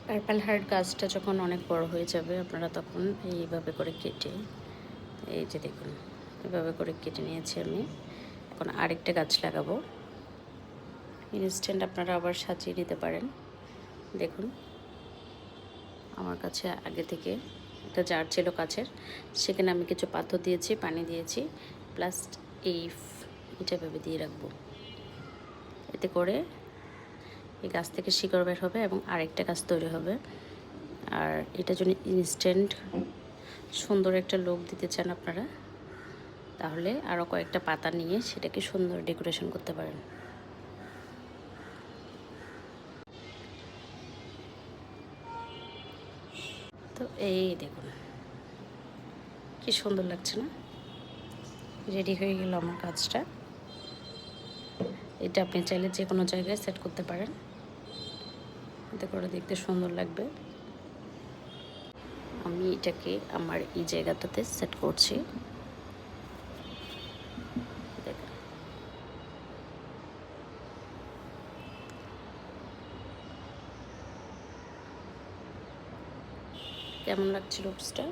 Purple heart গাছটা যখন অনেক বড় হয়ে যাবে আপনারা তখন এইভাবে করে কেটে, এই যে দেখুন এভাবে করে কেটে নিয়েছি আমি। এখন আরেকটা গাছ লাগাবো। ইনস্ট্যান্ট আপনারা আবার সাজিয়ে নিতে পারেন। দেখুন আমার কাছে আগে থেকে একটা জার ছিল কাচের, সেখানে আমি কিছু পাথর দিয়েছি, পানি দিয়েছি, প্লাস এটা ভেবে দিয়ে রাখবো। এতে করে এই গাছ থেকে শিকড় বের হবে এবং আরেকটা গাছ তৈরি হবে। আর এটা যদি ইনস্ট্যান্ট সুন্দর একটা লুক দিতে চান আপনারা, তাহলে আরও কয়েকটা পাতা নিয়ে সেটাকে সুন্দর ডেকোরেশন করতে পারেন। তো এই দেখুন কি সুন্দর লাগছে না? রেডি হয়ে গেল আমার কাজটা। এটা আপনি চাইলে যে কোনো জায়গায় সেট করতে পারেন, এতে করে দেখতে সুন্দর লাগবে। আমি এটাকে আমার এই জায়গাটাতে সেট করছি। দেখুন কেমন লাগছে লুকসটা।